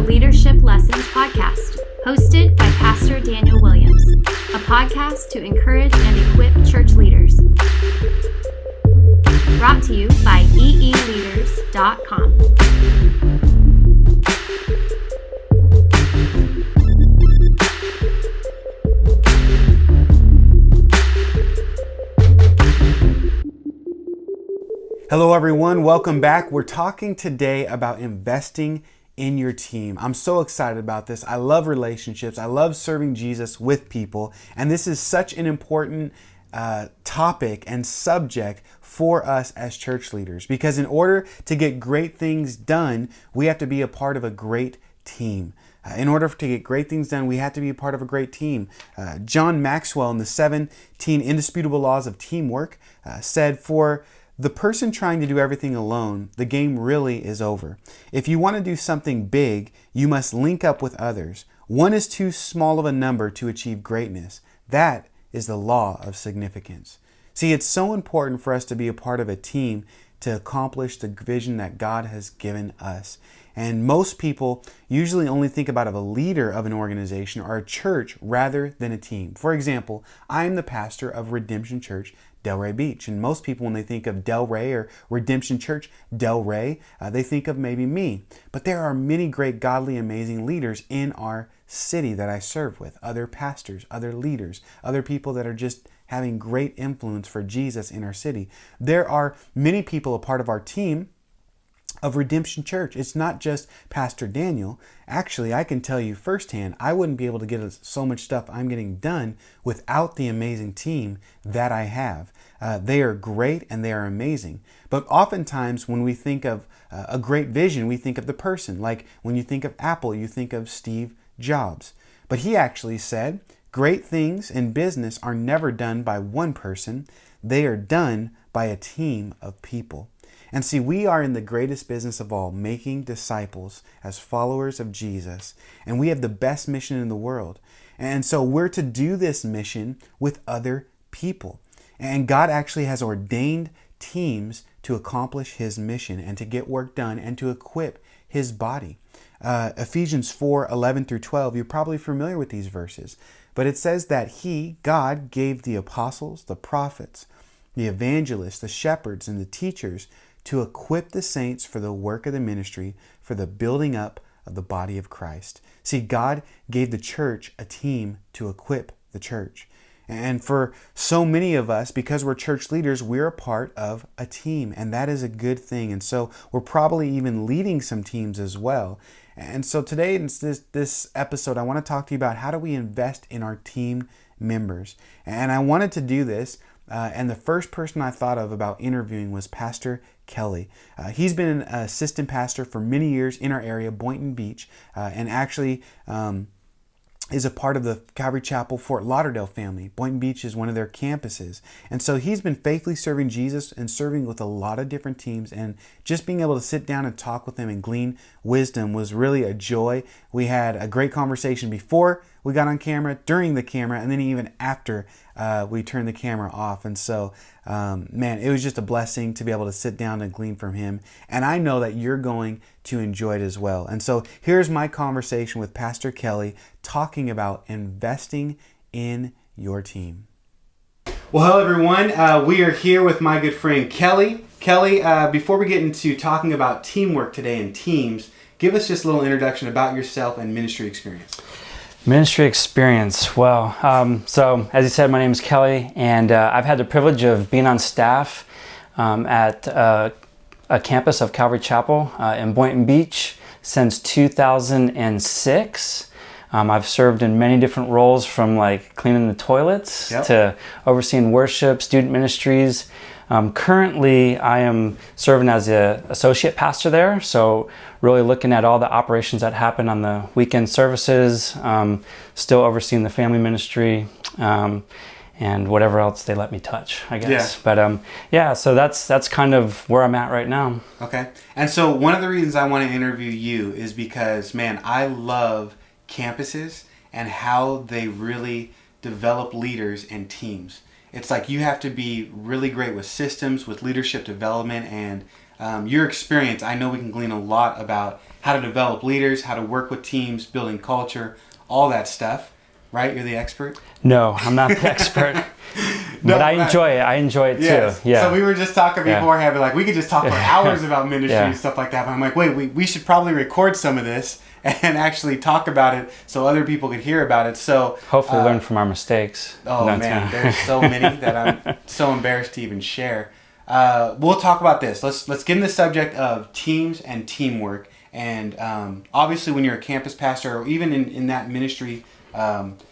Leadership Lessons podcast, hosted by Pastor Daniel Williams, a podcast to encourage and equip church leaders. Brought to you by EEleaders.com. Hello everyone, welcome back. We're talking today about investing in your team. I'm so excited about this. I love relationships. I love serving Jesus with people. And this is such an important topic and subject for us as church leaders, because in order to get great things done, we have to be a part of a great team. In order to get great things done, we have to be a part of a great team. John Maxwell in the 17 Indisputable Laws of Teamwork said, "For the person trying to do everything alone, the game really is over. If you want to do something big, you must link up with others. One is too small of a number to achieve greatness. That is the law of significance." See, it's so important for us to be a part of a team to accomplish the vision that God has given us. And most people usually only think about a leader of an organization or a church rather than a team. For example, I am the pastor of Redemption Church, Delray Beach. And most people, when they think of Delray or Redemption Church, Delray, they think of maybe me. But there are many great, godly, amazing leaders in our city that I serve with. Other pastors, other leaders, other people that are just having great influence for Jesus in our city. There are many people a part of our team of Redemption Church. It's not just Pastor Daniel. Actually, I can tell you firsthand, I wouldn't be able to get so much stuff I'm getting done without the amazing team that I have. They are great and they are amazing. But oftentimes when we think of a great vision, we think of the person. Like when you think of Apple, you think of Steve Jobs. But he actually said, great things in business are never done by one person. They are done by a team of people. And see, we are in the greatest business of all, making disciples as followers of Jesus. And we have the best mission in the world. And so we're to do this mission with other people. And God actually has ordained teams to accomplish His mission and to get work done and to equip His body. Ephesians 4:11 through 12, you're probably familiar with these verses. But it says that He, God, gave the apostles, the prophets, the evangelists, the shepherds, and the teachers to equip the saints for the work of the ministry, for the building up of the body of Christ. See, God gave the church a team to equip the church. And for so many of us, because we're church leaders, we're a part of a team, and that is a good thing. And so we're probably even leading some teams as well. And so today in this episode, I want to talk to you about how do we invest in our team members. And I wanted to do this, and the first person I thought of about interviewing was Pastor Kelly. He's been an assistant pastor for many years in our area, Boynton Beach, and actually is a part of the Calvary Chapel Fort Lauderdale family. Boynton Beach is one of their campuses. And so he's been faithfully serving Jesus and serving with a lot of different teams. And just being able to sit down and talk with him and glean wisdom was really a joy. We had a great conversation before we got on camera, during the camera, and then even after we turned the camera off. And so, man, it was just a blessing to be able to sit down and glean from him. And I know that you're going to enjoy it as well. And so here's my conversation with Pastor Kelly talking about investing in your team. Well, hello everyone. We are here with my good friend Kelly. Kelly, before we get into talking about teamwork today and teams, give us just a little introduction about yourself and ministry experience. Ministry experience. Well, so as you said, my name is Kelly, and I've had the privilege of being on staff at a campus of Calvary Chapel in Boynton Beach since 2006. I've served in many different roles, from like cleaning the toilets to overseeing worship, student ministries. Currently, I am serving as an associate pastor there, so really looking at all the operations that happen on the weekend services, still overseeing the family ministry, and whatever else they let me touch, I guess. But so that's kind of where I'm at right now. Okay. And so one of the reasons I want to interview you is because, man, I love campuses and how they really develop leaders and teams. It's like you have to be really great with systems, with leadership development, and your experience, I know we can glean a lot about how to develop leaders, how to work with teams, building culture, all that stuff. Right? You're the expert? No, I'm not the expert. But I enjoy it. I enjoy it yes. too. Yeah. So we were just talking beforehand, like we could just talk for hours about ministry and stuff like that. But I'm like, wait, we should probably record some of this and actually talk about it so other people could hear about it. So hopefully learn from our mistakes. Oh man, there's so many that I'm so embarrassed to even share. We'll talk about this. Let's get in the subject of teams and teamwork. And obviously, when you're a campus pastor, or even in that ministry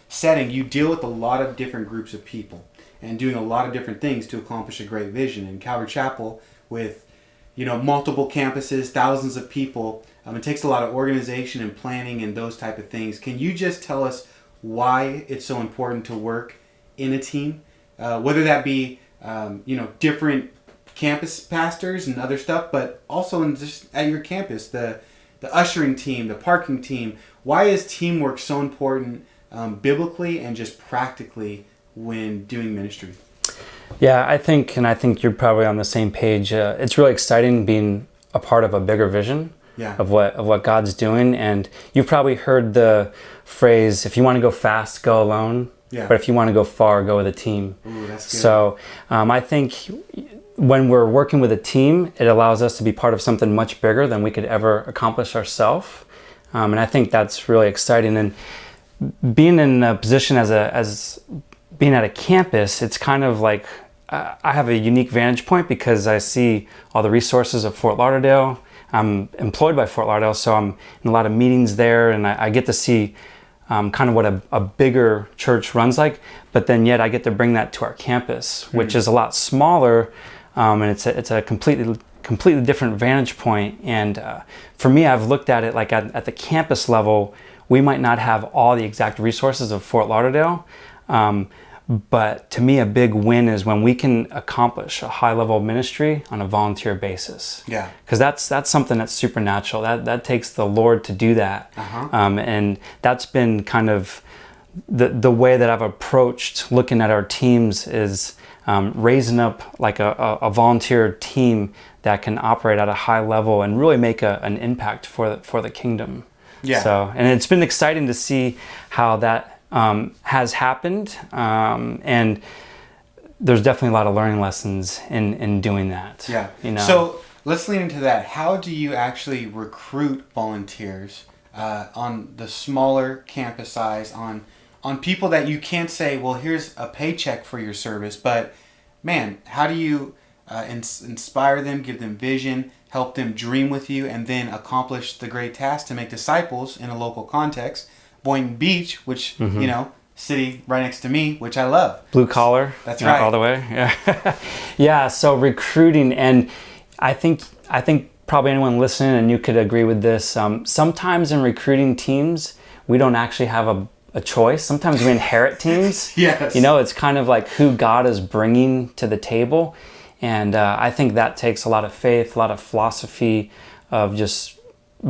setting, you deal with a lot of different groups of people and doing a lot of different things to accomplish a great vision. In Calvary Chapel, with multiple campuses, thousands of people, it takes a lot of organization and planning and those type of things. Can you just tell us why it's so important to work in a team, whether that be different campus pastors and other stuff, but also just at your campus, the ushering team, the parking team. Why is teamwork so important biblically and just practically when doing ministry? Yeah, I think you're probably on the same page. It's really exciting being a part of a bigger vision of what God's doing. And you've probably heard the phrase, if you want to go fast, go alone. Yeah. But if you want to go far, go with a team. Ooh, that's good. So I think when we're working with a team, it allows us to be part of something much bigger than we could ever accomplish ourselves. And I think that's really exciting. And being in a position as being at a campus, it's kind of like I have a unique vantage point because I see all the resources of Fort Lauderdale. I'm employed by Fort Lauderdale, so I'm in a lot of meetings there, and I get to see kind of what a bigger church runs like. But then yet I get to bring that to our campus, which is a lot smaller, and it's a completely different vantage point. And for me, I've looked at it like at the campus level, we might not have all the exact resources of Fort Lauderdale, but to me, a big win is when we can accomplish a high level of ministry on a volunteer basis. Yeah. Because that's something that's supernatural. That takes the Lord to do that. And that's been kind of the way that I've approached looking at our teams is raising up like a volunteer team that can operate at a high level and really make an impact for the kingdom. Yeah. So, and it's been exciting to see how that has happened, and there's definitely a lot of learning lessons in doing that. Yeah. So let's lean into that. How do you actually recruit volunteers on the smaller campus size, on people that you can't say, well, here's a paycheck for your service, but man, how do you inspire them, give them vision, help them dream with you, and then accomplish the great task to make disciples in a local context? Boynton Beach, which, city right next to me, which I love. Blue collar. That's right. All the way. Yeah. Yeah. So recruiting, and I think probably anyone listening, and you could agree with this, sometimes in recruiting teams, we don't actually have a choice. Sometimes we inherit teams. Yes. It's kind of like who God is bringing to the table. And I think that takes a lot of faith, a lot of philosophy of just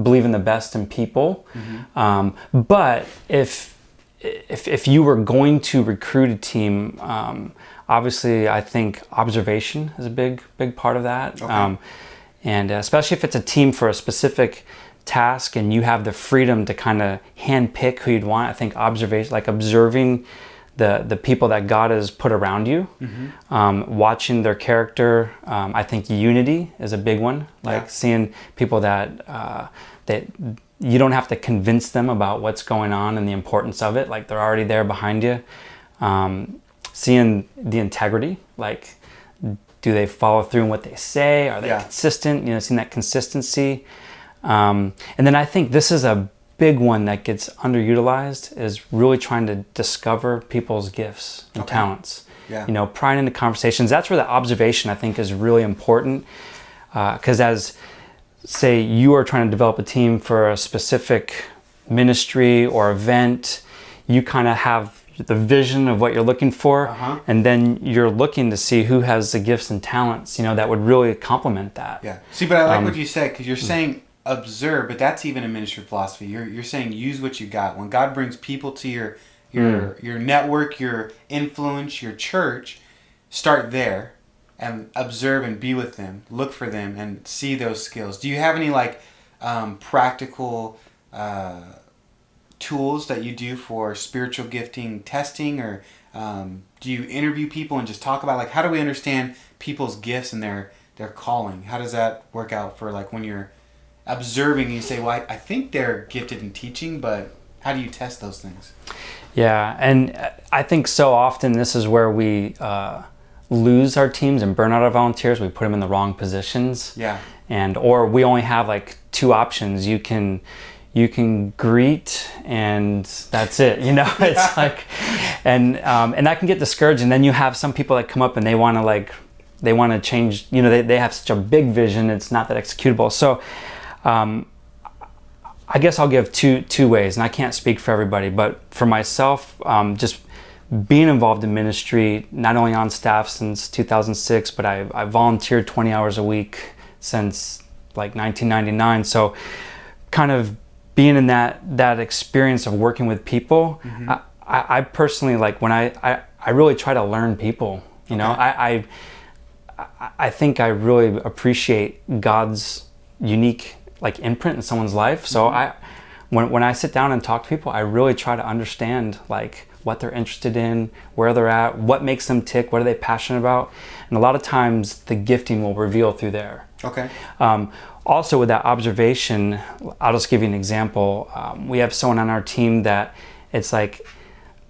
believing the best in people. But if you were going to recruit a team, obviously I think observation is a big part of that. Okay. And especially if it's a team for a specific task and you have the freedom to kind of hand pick who you'd want, I think observation, like observing the people that God has put around you, watching their character. I think unity is a big one, like seeing people that you don't have to convince them about what's going on and the importance of it, like they're already there behind you. Seeing the integrity, like do they follow through in what they say? Are they consistent? Seeing that consistency. And then I think this is a big one that gets underutilized, is really trying to discover people's gifts and talents. Yeah. Prying into conversations. That's where the observation, I think, is really important. Because as, say, you are trying to develop a team for a specific ministry or event, you kind of have the vision of what you're looking for, and then you're looking to see who has the gifts and talents, that would really complement that. Yeah. See, but I like what you said, because you're saying observe, but that's even a ministry philosophy. You're saying use what you got. When God brings people to your network, your influence, your church, start there and observe and be with them, look for them and see those skills. Do you have any practical tools that you do for spiritual gifting testing, or do you interview people and just talk about, like, how do we understand people's gifts and their calling? How does that work out for, like, when you're observing and you say, well, I think they're gifted in teaching, but how do you test those things? Yeah, and I think so often this is where we lose our teams and burn out our volunteers. We put them in the wrong positions. Yeah. Or we only have like two options. You can greet and that's it. It's like, and that can get discouraging. Then you have some people that come up and they want to change. They have such a big vision. It's not that executable. So, I guess I'll give two ways, and I can't speak for everybody, but for myself, just being involved in ministry, not only on staff since 2006, but I volunteered 20 hours a week since like 1999. So kind of being in that experience of working with people, mm-hmm. I personally, like, when I really try to learn people, I think I really appreciate God's unique like imprint in someone's life. So mm-hmm. when I sit down and talk to people, I really try to understand like what they're interested in, where they're at, what makes them tick, what are they passionate about. And a lot of times the gifting will reveal through there. Okay. Also with that observation, I'll just give you an example. We have someone on our team that it's like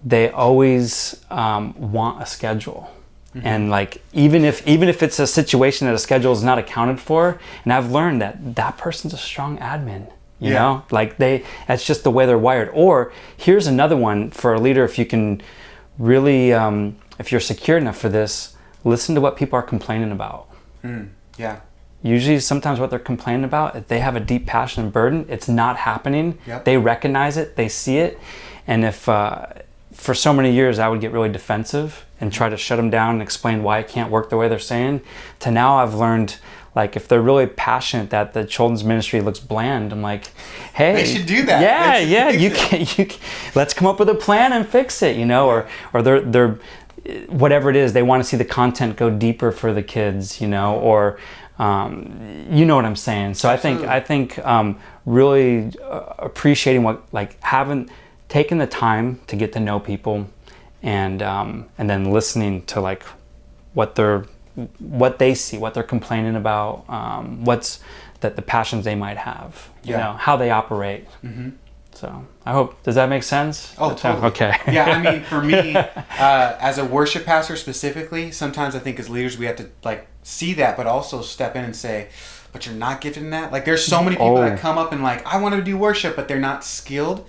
they always want a schedule. Mm-hmm. And like even if it's a situation that a schedule is not accounted for, and I've learned that person's a strong admin, you know, like that's just the way they're wired. Or here's another one for a leader: if you can really, if you're secure enough for this, listen to what people are complaining about. Yeah. Usually, sometimes what they're complaining about, if they have a deep passion and burden, it's not happening. Yep. They recognize it, they see it, and if for so many years I would get really defensive and try to shut them down and explain why it can't work the way they're saying, to now I've learned, like, if they're really passionate that the children's ministry looks bland, I'm like, hey, they should do that. Yeah, you can, let's come up with a plan and fix it, or they're whatever it is, they want to see the content go deeper for the kids, or you know what I'm saying. So absolutely. I think really appreciating having taken the time to get to know people, and then listening to like what they see, what they're complaining about, what's the passions they might have, how they operate. Mm-hmm. So does that make sense? Oh, totally. Okay. Yeah, I mean, for me, as a worship pastor specifically, sometimes I think as leaders we have to like see that, but also step in and say, but you're not gifted in that. Like, there's so many people that come up and like, I want to do worship, but they're not skilled.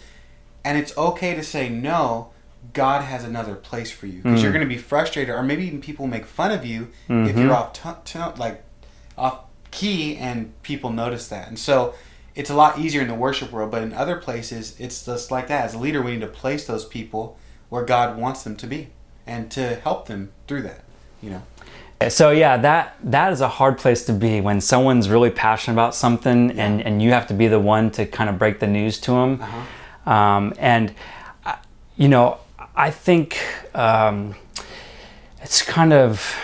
And it's okay to say, no, God has another place for you. Because you're going to be frustrated, or maybe even people make fun of you mm-hmm. if you're off key, and people notice that. And so it's a lot easier in the worship world, but in other places, it's just like that. As a leader, we need to place those people where God wants them to be, and to help them through that, So yeah, that is a hard place to be, when someone's really passionate about something, and you have to be the one to kind of break the news to them. Uh-huh. I think it's kind of,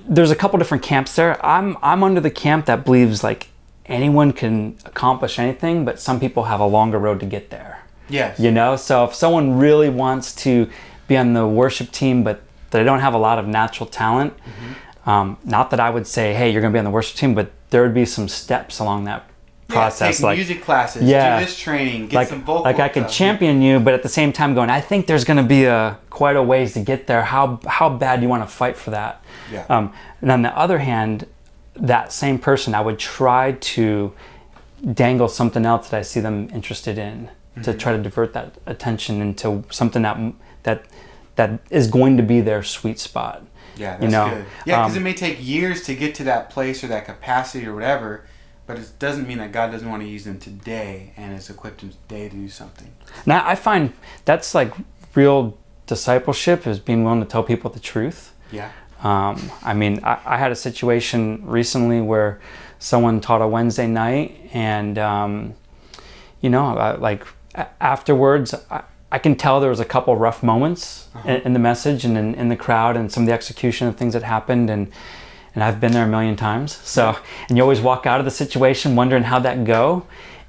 there's a couple different camps there. I'm under the camp that believes like anyone can accomplish anything, but some people have a longer road to get there. Yes. So if someone really wants to be on the worship team, but they don't have a lot of natural talent, mm-hmm. Not that I would say, hey, you're going to be on the worship team, but there would be some steps along that process, take music classes, do this training, get some vocal. Like I could champion you, but at the same time going, I think there's going to be quite a ways to get there. How bad do you want to fight for that? Yeah. And on the other hand, that same person, I would try to dangle something else that I see them interested in, mm-hmm. to try to divert that attention into something that is going to be their sweet spot. Yeah, that's good. Yeah, because it may take years to get to that place or that capacity or whatever. But it doesn't mean that God doesn't want to use them today and has equipped them today to do something. Now, I find that's like real discipleship, is being willing to tell people the truth. Yeah. I mean, I had a situation recently where someone taught a Wednesday night, and, afterwards, I can tell there was a couple rough moments uh-huh. in the message and in the crowd and some of the execution of things that happened. And and I've been there a million times. So, and you always walk out of the situation wondering how'd that go,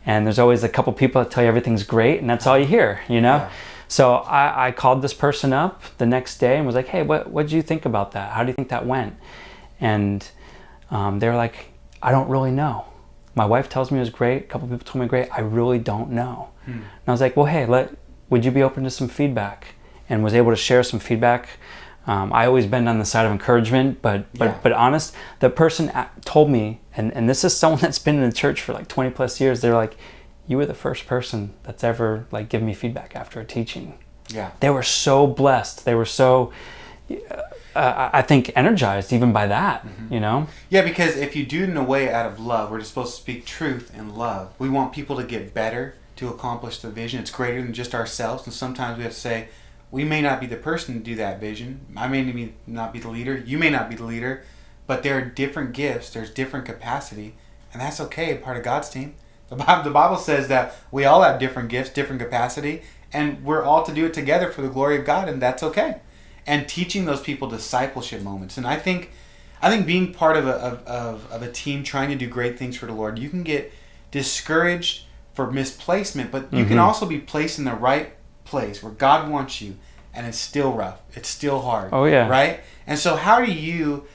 and there's always a couple people that tell you everything's great, and that's all you hear, you know. Yeah. So I called this person up the next day and was like, hey, what did you think about that? How do you think that went? And they were like, I don't really know. My wife tells me it was great. A couple people told me great. I really don't know. And I was like, well, hey, would you be open to some feedback? And was able to share some feedback. I always been on the side of encouragement, but honest. The person told me, and this is someone that's been in the church for like 20 plus years. They're like, you were the first person that's ever like given me feedback after a teaching. Yeah. They were so blessed. They were so, I think, energized even by that, you know? Yeah, because if you do it in a way out of love, we're just supposed to speak truth and love. We want people to get better, to accomplish the vision. It's greater than just ourselves. And sometimes we have to say, we may not be the person to do that vision. I may not be the leader. You may not be the leader. But there are different gifts. There's different capacity. And that's okay, part of God's team. The Bible says that we all have different gifts, different capacity, and we're all to do it together for the glory of God, and that's okay. And teaching those people discipleship moments. And I think being part of a team trying to do great things for the Lord, you can get discouraged for misplacement, but you can also be placed in the right place where God wants you, and it's still rough. It's still hard. Oh, yeah. Right? And so how do you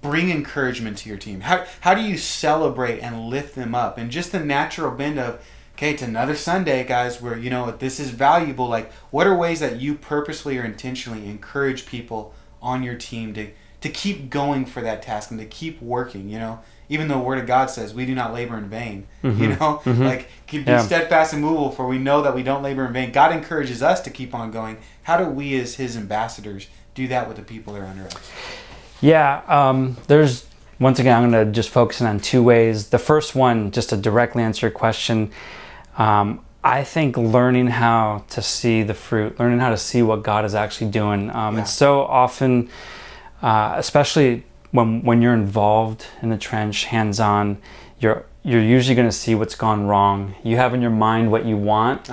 bring encouragement to your team? How do you celebrate and lift them up? And just the natural bend of, okay, it's another Sunday, guys, where, you know, this is valuable. Like, what are ways that you purposely or intentionally encourage people on your team to keep going for that task and to keep working, you know? Even though the Word of God says we do not labor in vain, you know? Like, keep be steadfast and immovable, for we know that we don't labor in vain. God encourages us to keep on going. How do we as His ambassadors do that with the people that are under us? Yeah, there's, once again, I'm going to just focus on two ways. The first one, just to directly answer your question, I think learning how to see the fruit, learning how to see what God is actually doing. It's so often, especially when you're involved in the trench, hands-on, you're usually going to see what's gone wrong. You have in your mind what you want,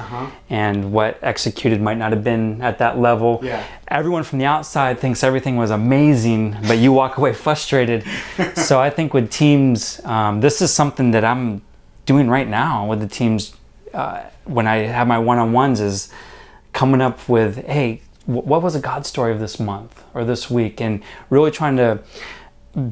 and what executed might not have been at that level. Yeah. Everyone from the outside thinks everything was amazing, but you walk away frustrated. So I think with teams, this is something that I'm doing right now with the teams when I have my one-on-ones, is coming up with, hey, what was a God story of this month or this week? And really trying to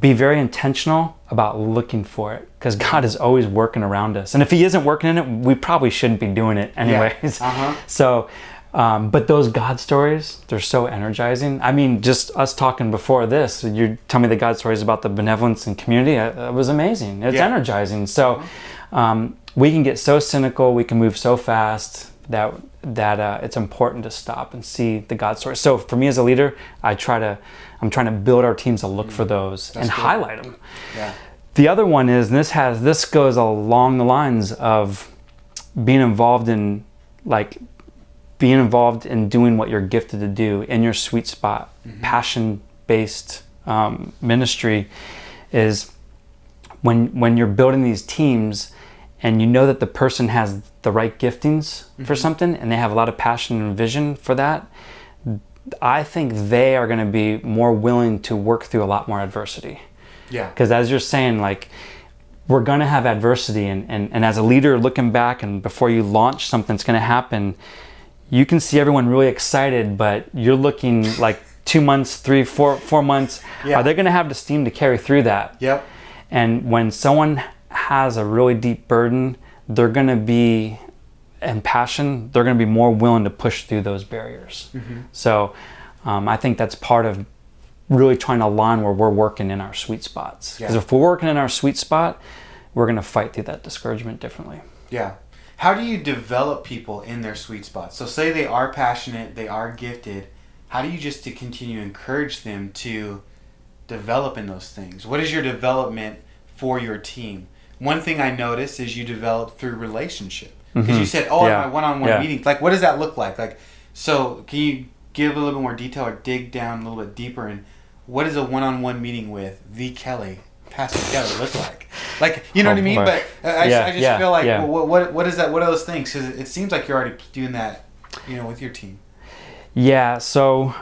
be very intentional about looking for it, because God is always working around us. And if He isn't working in it, we probably shouldn't be doing it anyways. So, but those God stories, they're so energizing. I mean, just us talking before this, you tell me the God stories about the benevolence and community, it was amazing. It's energizing. So we can get so cynical, we can move so fast that it's important to stop and see the God story. So for me as a leader, I'm trying to build our teams to look for those and highlight them. Yeah. The other one is, and this goes along the lines of being involved in doing what you're gifted to do in your sweet spot. Passion-based ministry is when you're building these teams and you know that the person has the right giftings for something and they have a lot of passion and vision for that, I think they are going to be more willing to work through a lot more adversity. Yeah. Because as you're saying, like, we're going to have adversity, and as a leader looking back and before you launch something that's going to happen, you can see everyone really excited, but you're looking like 2 months, 3, 4 months. Are they going to have the steam to carry through that? Yep. And when someone has a really deep burden, they're going to be, and passion, they're going to be more willing to push through those barriers. So I think that's part of really trying to align where we're working in our sweet spots. Because if we're working in our sweet spot, we're going to fight through that discouragement differently. Yeah. How do you develop people in their sweet spots? So say they are passionate, they are gifted. How do you just to continue to encourage them to develop in those things? What is your development for your team? One thing I noticed is you develop through relationship. Because you said, my one-on-one meetings. Like, what does that look like? Like, so can you give a little bit more detail or dig down a little bit deeper in what does a one-on-one meeting with the Kelly, Pastor Kelly, look like? Like, you know what I mean? But I just feel like, well, what is that? What are those things? Because it seems like you're already doing that, you know, with your team. Yeah. So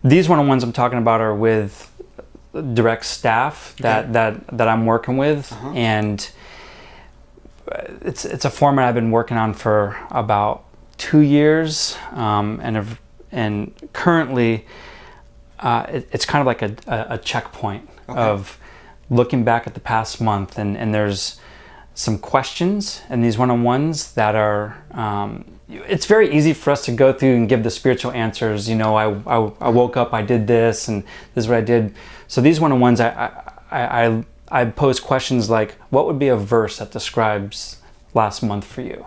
these one-on-ones I'm talking about are with direct staff that I'm working with, and it's a format I've been working on for about 2 years, and currently it's kind of like a checkpoint of looking back at the past month, and there's some questions in these one-on-ones that are it's very easy for us to go through and give the spiritual answers. I woke up, I did this, and this is what I did. So these one-on-ones, I pose questions like, what would be a verse that describes last month for you?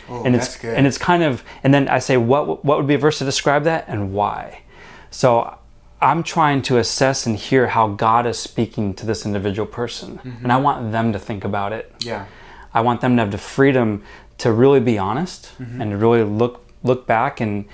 Oh, and that's good. And it's kind of, and then I say, what would be a verse to describe that and why? So I'm trying to assess and hear how God is speaking to this individual person. And I want them to think about it. Yeah. I want them to have the freedom to really be honest and to really look back and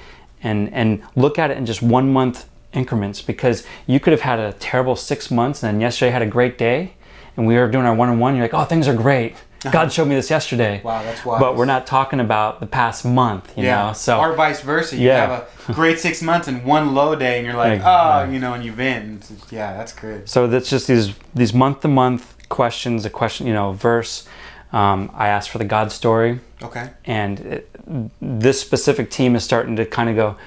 look at it in just 1 month increments, because you could have had a terrible 6 months and then yesterday had a great day, and we were doing our one-on-one, you're like, oh, things are great. God showed me this yesterday. Wow, that's wise. But we're not talking about the past month, you know? So, or vice versa. You have a great 6 months and one low day, and you're like, and you've been. Yeah, that's good. So that's just these month-to-month questions, verse. I asked for the God story. Okay. And this specific team is starting to kind of go,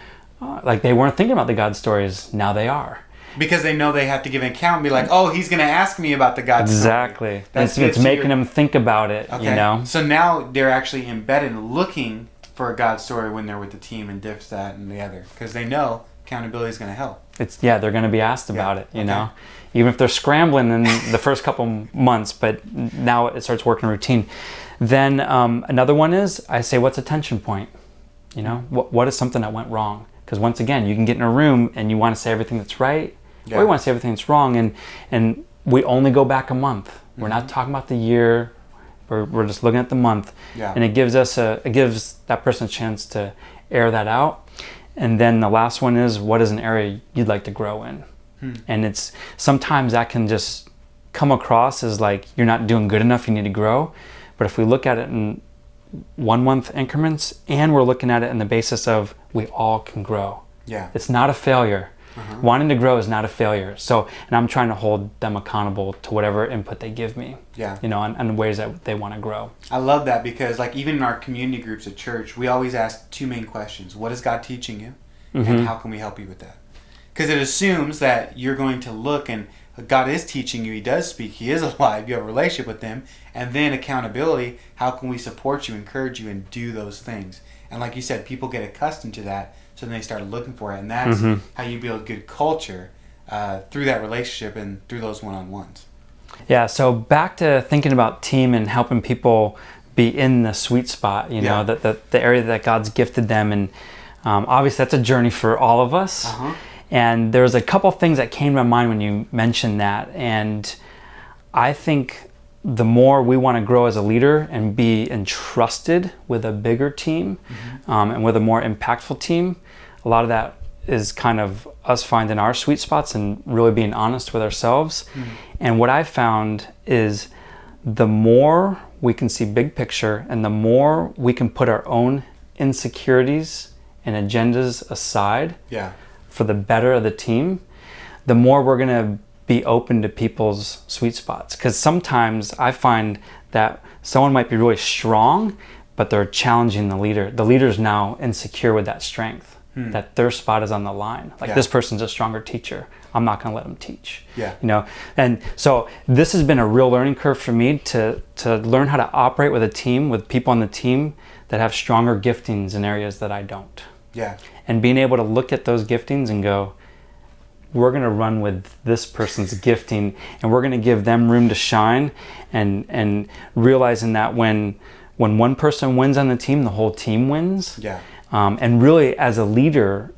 like they weren't thinking about the God stories. Now they are. Because they know they have to give an account and be like, oh, he's going to ask me about the God story. Exactly. It's making them think about it, So now they're actually embedded looking for a God story when they're with the team and this, that, and the other. Because they know accountability is going to help. They're going to be asked about it, you know. Even if they're scrambling in the first couple months, but now it starts working routine. Then another one is, I say, what's a tension point? What is something that went wrong? Because once again, you can get in a room and you want to say everything that's right, or you want to say everything that's wrong, and we only go back a month. We're not talking about the year. We're just looking at the month, and it gives that person a chance to air that out. And then the last one is, what is an area you'd like to grow in? And it's sometimes that can just come across as like you're not doing good enough, you need to grow. But if we look at it in 1 month increments, and we're looking at it in the basis of we all can grow. Yeah. It's not a failure. Wanting to grow is not a failure. So, and I'm trying to hold them accountable to whatever input they give me. Yeah. And ways that they want to grow. I love that, because like even in our community groups at church, we always ask 2 main questions. What is God teaching you? And how can we help you with that? Because it assumes that you're going to look and God is teaching you, He does speak, He is alive, you have a relationship with Him. And then accountability, how can we support you, encourage you, and do those things? And like you said, people get accustomed to that, so then they start looking for it. And that's how you build good culture through that relationship and through those one-on-ones. Yeah, so back to thinking about team and helping people be in the sweet spot, the area that God's gifted them. And obviously that's a journey for all of us. And there's a couple things that came to my mind when you mentioned that. And I think the more we want to grow as a leader and be entrusted with a bigger team and with a more impactful team, a lot of that is kind of us finding our sweet spots and really being honest with ourselves. And what I've found is the more we can see big picture and the more we can put our own insecurities and agendas aside for the better of the team, the more we're going to be open to people's sweet spots. Because sometimes I find that someone might be really strong, but they're challenging the leader. The leader's now insecure with that strength, that their spot is on the line. Like this person's a stronger teacher. I'm not going to let them teach. And so this has been a real learning curve for me to learn how to operate with a team, with people on the team that have stronger giftings in areas that I don't. And being able to look at those giftings and go, we're going to run with this person's gifting and we're going to give them room to shine, and realizing that when one person wins on the team, the whole team wins. And really, as a leader,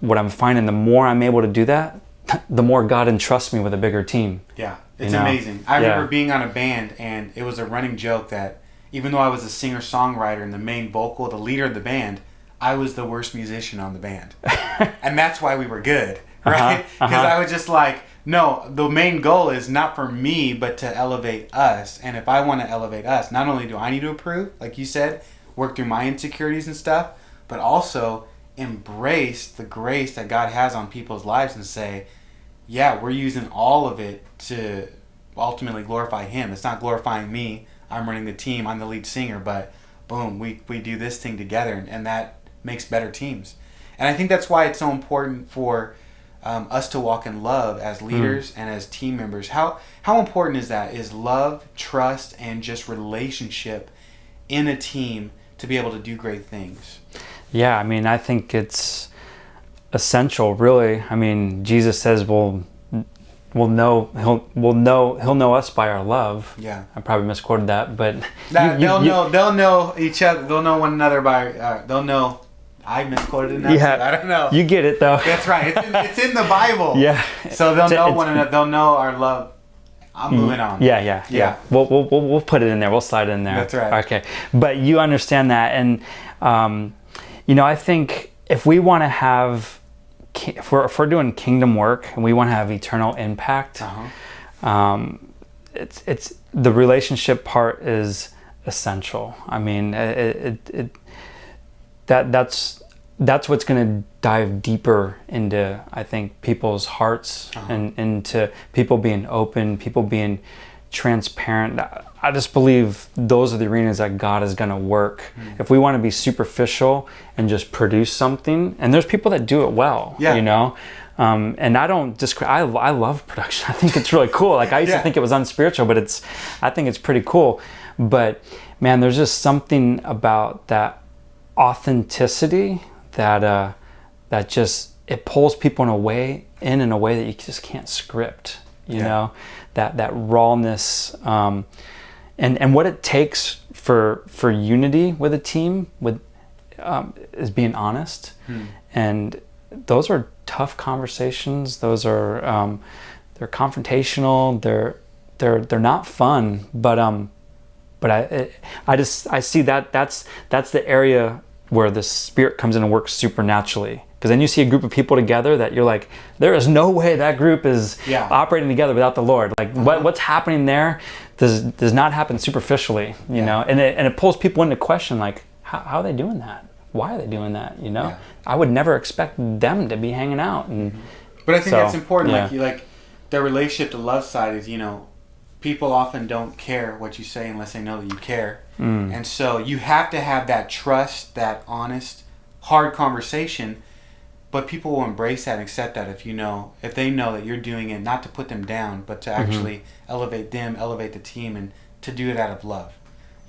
what I'm finding, the more I'm able to do that, the more God entrusts me with a bigger team. It's amazing. I remember being on a band, and it was a running joke that even though I was a singer-songwriter and the main vocal, the leader of the band, I was the worst musician on the band. And that's why we were good, right? Because I was just like, no, the main goal is not for me, but to elevate us. And if I want to elevate us, not only do I need to improve, like you said, work through my insecurities and stuff, but also embrace the grace that God has on people's lives and say, we're using all of it to ultimately glorify Him. It's not glorifying me. I'm running the team. I'm the lead singer, but boom, we do this thing together, and that makes better teams. And I think that's why it's so important for us to walk in love as leaders and as team members. How important is that? Is love, trust, and just relationship in a team to be able to do great things? Yeah, I mean, I think it's essential, really. I mean, Jesus says he'll know us by our love. Yeah, I probably misquoted that, but they'll know each other. They'll know one another by. They'll know. I misquoted it. Yeah, I don't know. You get it though. That's right. It's in the Bible. Yeah. So they'll know one another. They'll know our love. I'm moving on. Yeah. We'll put it in there. We'll slide it in there. That's right. Okay. But you understand that, and I think if we want to have, if we're doing kingdom work and we want to have eternal impact, it's the relationship part is essential. I mean, that's what's going to dive deeper into, I think, people's hearts and into people being open, people being transparent. I just believe those are the arenas that God is going to work. If we want to be superficial and just produce something, and there's people that do it well, and I don't I love production. I think it's really cool. Like I used to think it was unspiritual, but I think it's pretty cool. But man, there's just something about that authenticity that just it pulls people in a way that you just can't script. You know, that rawness, and what it takes for unity with a team is being honest, and those are tough conversations. Those are they're confrontational. They're not fun, but I see that's the area where the Spirit comes in and works supernaturally. Because then you see a group of people together that you're like, there is no way that group is operating together without the Lord. Like what's happening there does not happen superficially, you know. And it pulls people into question, like how are they doing that? Why are they doing that? You know, I would never expect them to be hanging out. And but I think that's important. Like the relationship to love side is, people often don't care what you say unless they know that you care. And so you have to have that trust, that honest, hard conversation, but people will embrace that and accept that if they know that you're doing it not to put them down, but to actually elevate them, elevate the team, and to do it out of love,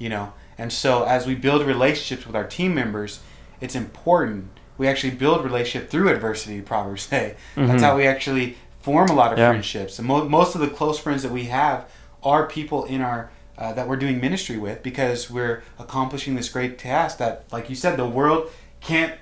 And so as we build relationships with our team members, it's important. We actually build relationship through adversity, Proverbs say. That's how we actually form a lot of friendships. And most of the close friends that we have are people in our that we're doing ministry with, because we're accomplishing this great task that, like you said, the world can't,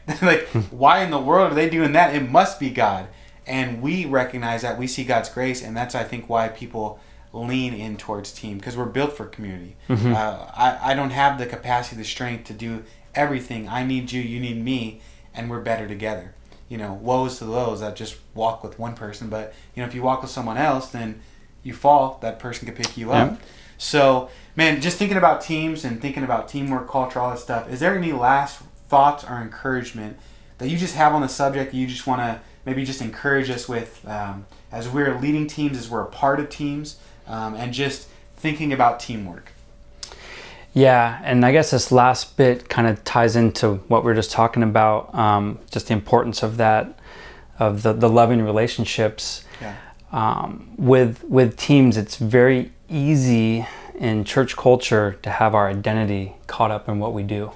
why in the world are they doing that? It must be God. And we recognize that, we see God's grace, and that's, I think, why people lean in towards team, because we're built for community. I don't have the capacity, the strength to do everything. I need you, you need me, and we're better together. Woes to those that just walk with one person, but if you walk with someone else, then you fall, that person can pick you up. So, man, just thinking about teams and thinking about teamwork, culture, all that stuff, is there any last thoughts or encouragement that you just have on the subject that you just want to maybe just encourage us with as we're leading teams, as we're a part of teams, and just thinking about teamwork? Yeah, and I guess this last bit kind of ties into what we were just talking about, just the importance of that, of the loving relationships. With teams, it's very easy in church culture to have our identity caught up in what we do.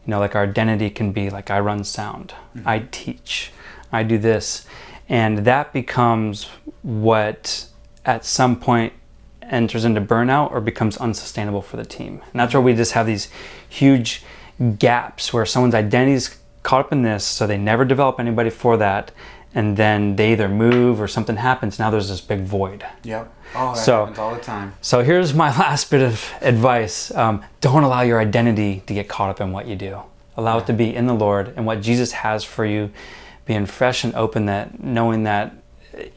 Like our identity can be like, I run sound, I teach, I do this, and that becomes what at some point enters into burnout or becomes unsustainable for the team. And that's where we just have these huge gaps where someone's identity is caught up in this, so they never develop anybody for that, and then they either move or something happens. Now there's this big void. That happens all the time. So here's my last bit of advice. Don't allow your identity to get caught up in what you do. Allow it to be in the Lord and what Jesus has for you, being fresh and open, that knowing that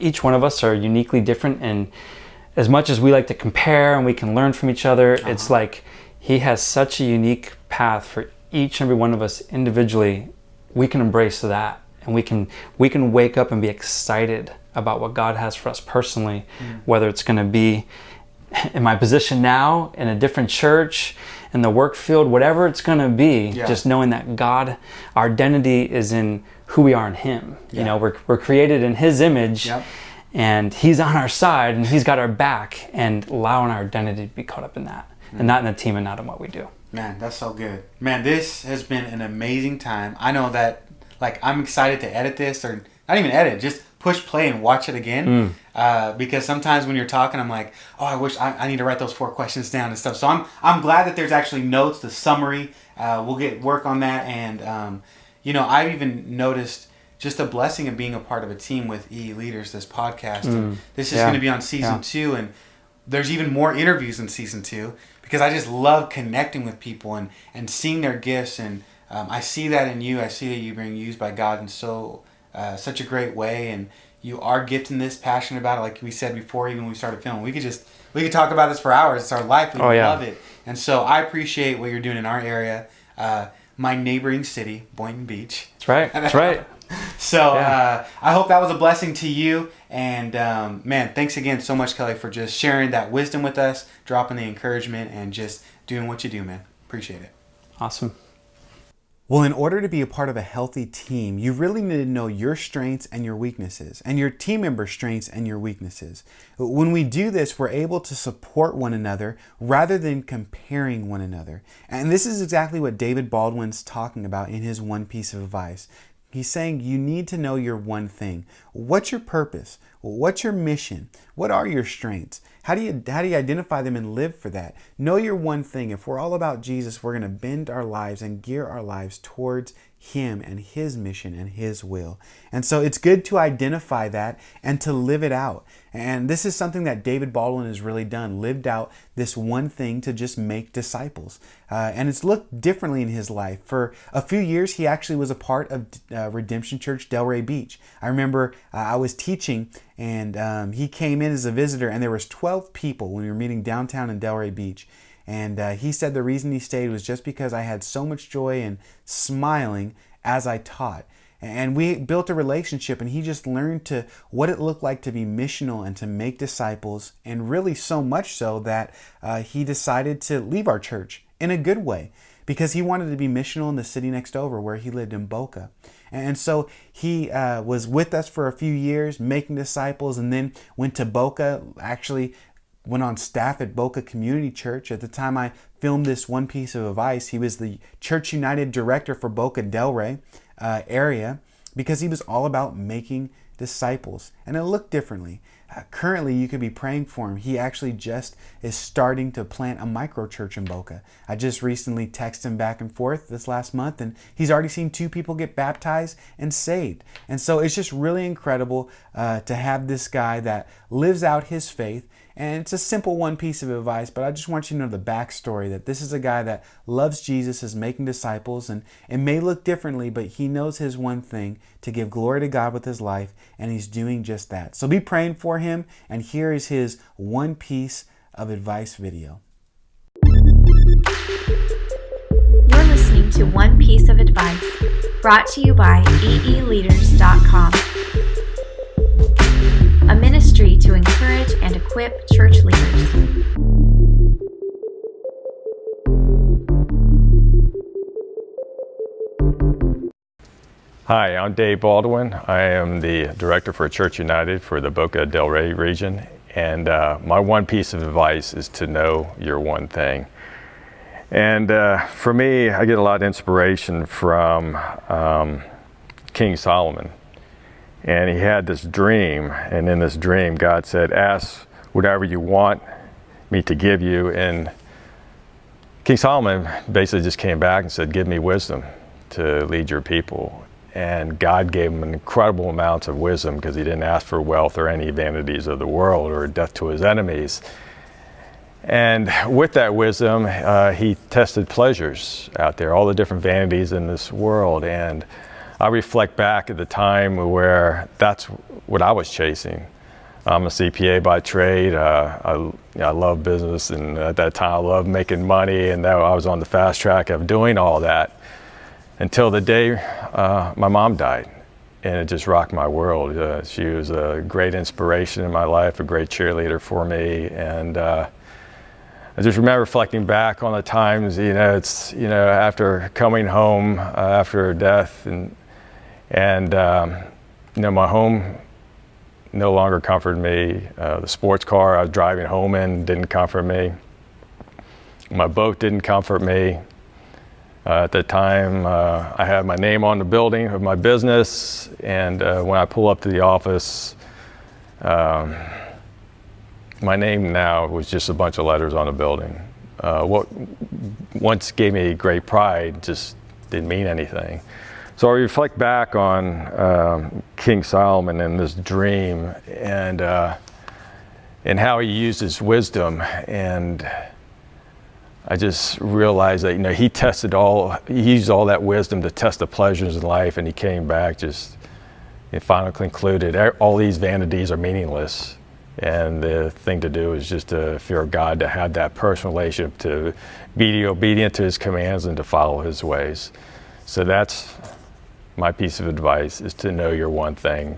each one of us are uniquely different, and as much as we like to compare and we can learn from each other, it's like He has such a unique path for each and every one of us individually. We can embrace that, and we can wake up and be excited about what God has for us personally, whether it's going to be in my position now, in a different church, in the work field, whatever it's going to be, just knowing that God, our identity is in who we are in Him. You know, we're created in His image, and He's on our side, and He's got our back, and allowing our identity to be caught up in that, and not in the team and not in what we do. Man, that's so good. Man, this has been an amazing time. I know that, like, I'm excited to edit this, or not even edit, just push play and watch it again. Because sometimes when you're talking, I'm like, oh, I wish I need to write those 4 questions down and stuff. So I'm glad that there's actually notes, the summary. We'll work on that. And, you know, I've even noticed just a blessing of being a part of a team with EEleaders, this podcast. And this is going to be on season 2. And there's even more interviews in season 2 because I just love connecting with people and seeing their gifts. And I see that in you. I see that you're being used by God in such a great way. And you are gifting this, passionate about it. Like we said before, even when we started filming, we could talk about this for hours. It's our life. We love it. And so I appreciate what you're doing in our area, my neighboring city, Boynton Beach. That's right. That's right. So I hope that was a blessing to you. And man, thanks again so much, Kelly, for just sharing that wisdom with us, dropping the encouragement, and just doing what you do, man. Appreciate it. Awesome. Well, in order to be a part of a healthy team, you really need to know your strengths and your weaknesses, and your team members' strengths and your weaknesses. When we do this, we're able to support one another rather than comparing one another. And this is exactly what David Baldwin's talking about in his one piece of advice. He's saying you need to know your one thing. What's your purpose? What's your mission? What are your strengths? How do you identify them and live for that? Know your one thing. If we're all about Jesus, we're going to bend our lives and gear our lives towards Him and His mission and His will. And so it's good to identify that and to live it out. And this is something that David Baldwin has really done, lived out this one thing to just make disciples. And it's looked differently in his life. For a few years, he actually was a part of Redemption Church, Delray Beach. I remember I was teaching and he came in as a visitor, and there was 12 people when we were meeting downtown in Delray Beach. And he said the reason he stayed was just because I had so much joy and smiling as I taught. And we built a relationship, and he just learned what it looked like to be missional and to make disciples, and really so much so that he decided to leave our church in a good way because he wanted to be missional in the city next over where he lived in Boca. And so he was with us for a few years making disciples, and then went to Boca, actually went on staff at Boca Community Church. At the time I filmed this one piece of advice, he was the Church United director for Boca Delray area, because he was all about making disciples, and it looked differently. Currently, you could be praying for him. He actually just is starting to plant a micro church in Boca. I just recently texted him back and forth this last month, and he's already seen 2 people get baptized and saved. And so it's just really incredible to have this guy that lives out his faith. And it's a simple one piece of advice, but I just want you to know the backstory, that this is a guy that loves Jesus, is making disciples, and it may look differently, but he knows his one thing, to give glory to God with his life, and he's doing just that. So be praying for him, and here is his one piece of advice video. You're listening to One Piece of Advice, brought to you by EEleaders.com. A ministry to encourage and equip church leaders. Hi, I'm Dave Baldwin. I am the director for Church United for the Boca Delray region. And my one piece of advice is to know your one thing. And for me, I get a lot of inspiration from King Solomon. And he had this dream, and in this dream, God said, ask whatever you want me to give you. And King Solomon basically just came back and said, give me wisdom to lead your people. And God gave him an incredible amount of wisdom, because he didn't ask for wealth or any vanities of the world or death to his enemies. And with that wisdom, he tested pleasures out there, all the different vanities in this world. And I reflect back at the time where that's what I was chasing. I'm a CPA by trade. I love business, and at that time I loved making money, and I was on the fast track of doing all that until the day my mom died. and it just rocked my world. She was a great inspiration in my life, a great cheerleader for me, and I just remember reflecting back on the times, after coming home after her death, and my home no longer comforted me. The sports car I was driving home in didn't comfort me. My boat didn't comfort me. At the time, I had my name on the building of my business, and when I pull up to the office, my name now was just a bunch of letters on the building. What once gave me great pride just didn't mean anything. So I reflect back on King Solomon and this dream, and how he used his wisdom, and I just realized that he used all that wisdom to test the pleasures in life, and he came back and finally concluded all these vanities are meaningless, and the thing to do is just to fear God, to have that personal relationship, to be obedient to his commands and to follow his ways. So that's my piece of advice, is to know your one thing.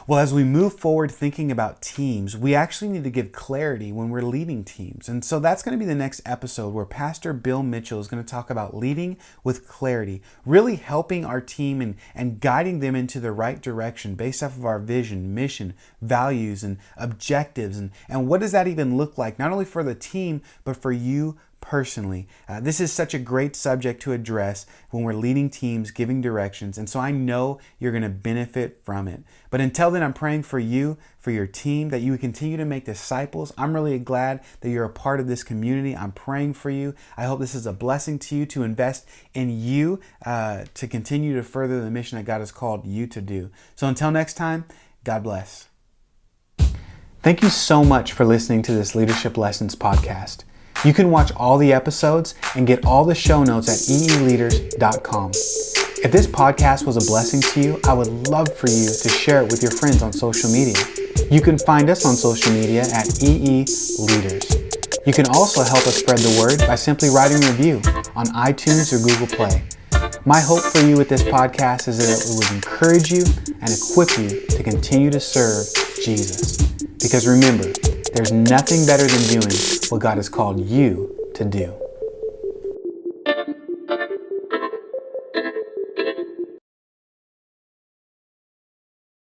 Well, as we move forward thinking about teams, we actually need to give clarity when we're leading teams. And so that's going to be the next episode, where Pastor Bill Mitchell is going to talk about leading with clarity, really helping our team and guiding them into the right direction based off of our vision, mission, values, and objectives. And what does that even look like, not only for the team, but for you personally. This is such a great subject to address when we're leading teams, giving directions, and so I know you're going to benefit from it. But until then, I'm praying for you, for your team, that you would continue to make disciples. I'm really glad that you're a part of this community. I'm praying for you. I hope this is a blessing to you, to invest in you, to continue to further the mission that God has called you to do. So until next time, God bless. Thank you so much for listening to this Leadership Lessons podcast. You can watch all the episodes and get all the show notes at EEleaders.com. If this podcast was a blessing to you, I would love for you to share it with your friends on social media. You can find us on social media at EEleaders. You can also help us spread the word by simply writing a review on iTunes or Google Play. My hope for you with this podcast is that it would encourage you and equip you to continue to serve Jesus. Because remember, there's nothing better than doing what God has called you to do.